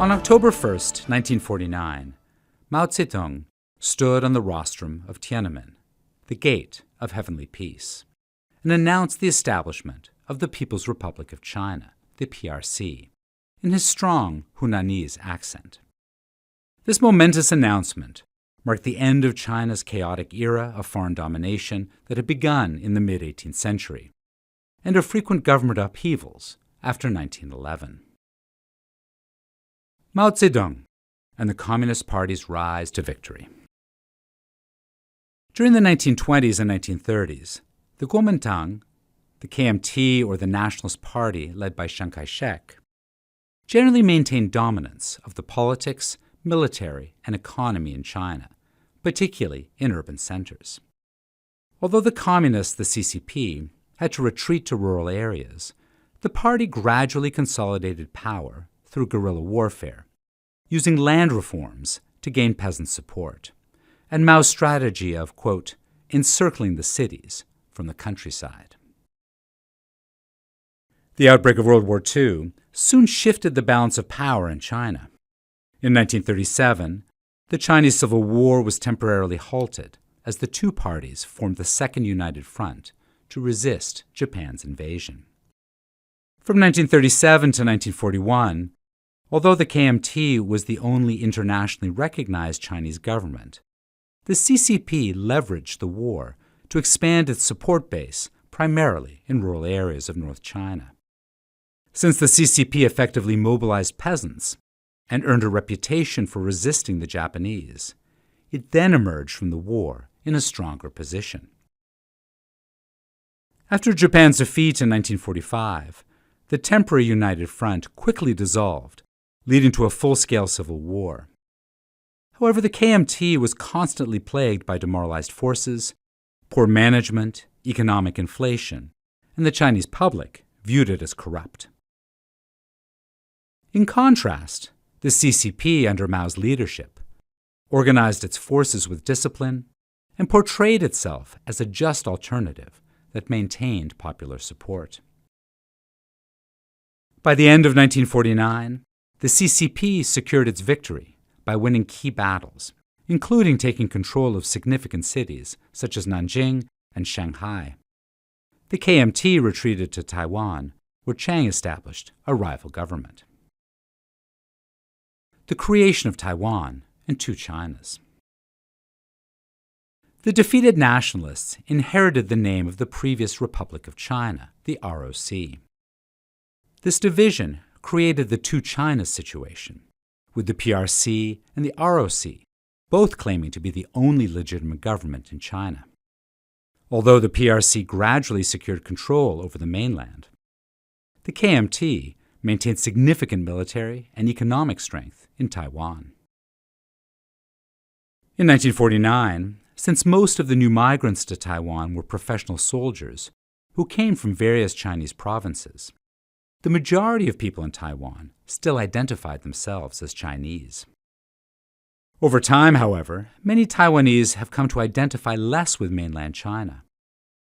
On October 1, 1949, Mao Zedong stood on the rostrum of Tian'anmen, the gate of heavenly peace, and announced the establishment of the People's Republic of China, the PRC, in his strong Hunanese accent. This momentous announcement marked the end of China's chaotic era of foreign domination that had begun in the mid-18th century, and of frequent government upheavals after 1911. Mao Zedong and the Communist Party's rise to victory. During the 1920s and 1930s, the Kuomintang, the KMT or the Nationalist Party led by Chiang Kai-Shek, generally maintained dominance of the politics, military, and economy in China, particularly in urban centers. Although the communists, the CCP, had to retreat to rural areas, the party gradually consolidated power through guerrilla warfare, using land reforms to gain peasant support, and Mao's strategy of, quote, encircling the cities from the countryside. The outbreak of World War II soon shifted the balance of power in China. In 1937, the Chinese Civil War was temporarily halted as the two parties formed the Second United Front to resist Japan's invasion. From 1937 to 1941, although the KMT was the only internationally recognized Chinese government, the CCP leveraged the war to expand its support base primarily in rural areas of North China. Since the CCP effectively mobilized peasants and earned a reputation for resisting the Japanese, it then emerged from the war in a stronger position. After Japan's defeat in 1945, the temporary United Front quickly dissolved, leading to a full-scale civil war. However, the KMT was constantly plagued by demoralized forces, poor management, economic inflation, and the Chinese public viewed it as corrupt. In contrast, the CCP under Mao's leadership organized its forces with discipline and portrayed itself as a just alternative that maintained popular support. By the end of 1949, the CCP secured its victory by winning key battles, including taking control of significant cities such as Nanjing and Shanghai. The KMT retreated to Taiwan, where Chiang established a rival government. The creation of Taiwan and two Chinas. The defeated nationalists inherited the name of the previous Republic of China, the ROC. This division created the two China situation, with the PRC and the ROC both claiming to be the only legitimate government in China. Although the PRC gradually secured control over the mainland, the KMT maintained significant military and economic strength in Taiwan. In 1949, since most of the new migrants to Taiwan were professional soldiers who came from various Chinese provinces, the majority of people in Taiwan still identified themselves as Chinese. Over time, however, many Taiwanese have come to identify less with mainland China.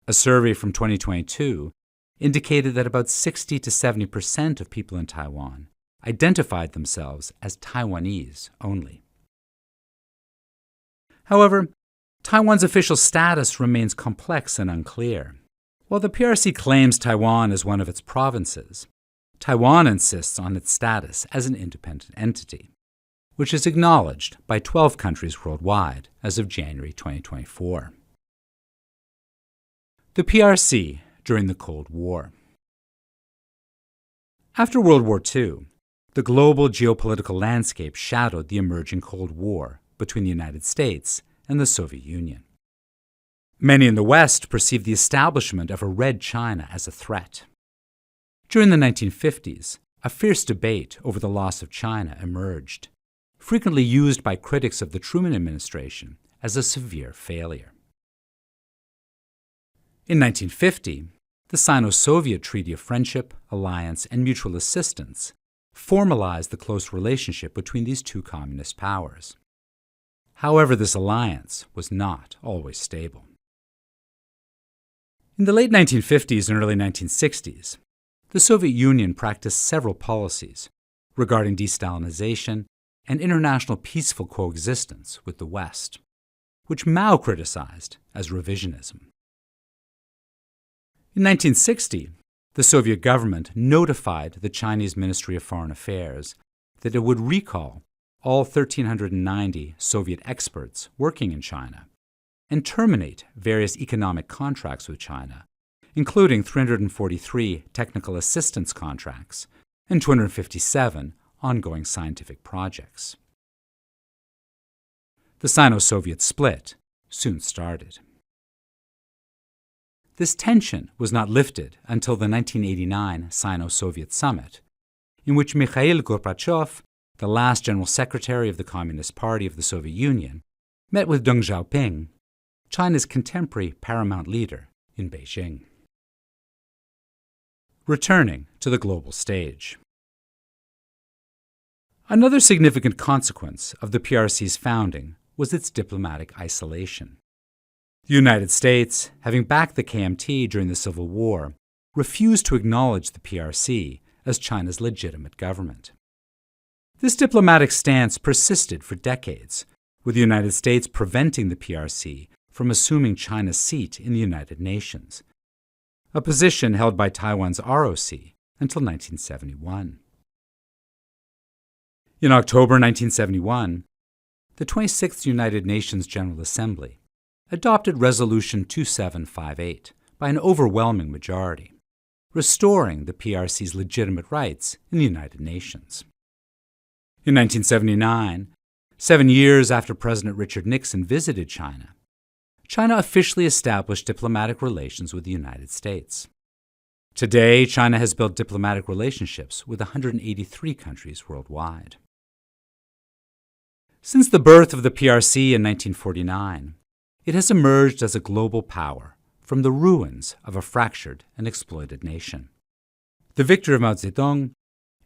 A survey from 2022 indicated that about 60 to 70% of people in Taiwan identified themselves as Taiwanese only. However, Taiwan's official status remains complex and unclear. While the PRC claims Taiwan as one of its provinces, Taiwan insists on its status as an independent entity, which is acknowledged by 12 countries worldwide as of January 2024. The PRC during the Cold War. After World War II, the global geopolitical landscape shadowed the emerging Cold War between the United States and the Soviet Union. Many in the West perceived the establishment of a Red China as a threat. During the 1950s, a fierce debate over the loss of China emerged, frequently used by critics of the Truman administration as a severe failure. In 1950, the Sino-Soviet Treaty of Friendship, Alliance, and Mutual Assistance formalized the close relationship between these two communist powers. However, this alliance was not always stable. In the late 1950s and early 1960s, the Soviet Union practiced several policies regarding de-Stalinization and international peaceful coexistence with the West, which Mao criticized as revisionism. In 1960, the Soviet government notified the Chinese Ministry of Foreign Affairs that it would recall all 1,390 Soviet experts working in China and terminate various economic contracts with China, including 343 technical assistance contracts and 257 ongoing scientific projects. The Sino-Soviet split soon started. This tension was not lifted until the 1989 Sino-Soviet summit, in which Mikhail Gorbachev, the last General Secretary of the Communist Party of the Soviet Union, met with Deng Xiaoping, China's contemporary paramount leader, in Beijing. Returning to the global stage. Another significant consequence of the PRC's founding was its diplomatic isolation. The United States, having backed the KMT during the Civil War, refused to acknowledge the PRC as China's legitimate government. This diplomatic stance persisted for decades, with the United States preventing the PRC from assuming China's seat in the United Nations, a position held by Taiwan's ROC until 1971. In October 1971, the 26th United Nations General Assembly adopted Resolution 2758 by an overwhelming majority, restoring the PRC's legitimate rights in the United Nations. In 1979, 7 years after President Richard Nixon visited China, China officially established diplomatic relations with the United States. Today, China has built diplomatic relationships with 183 countries worldwide. Since the birth of the PRC in 1949, it has emerged as a global power from the ruins of a fractured and exploited nation. The victory of Mao Zedong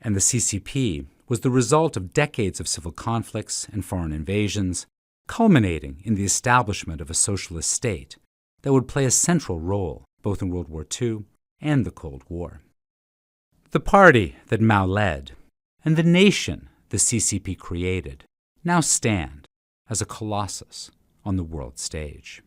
and the CCP was the result of decades of civil conflicts and foreign invasions, culminating in the establishment of a socialist state that would play a central role both in World War II and the Cold War. The party that Mao led and the nation the CCP created now stand as a colossus on the world stage.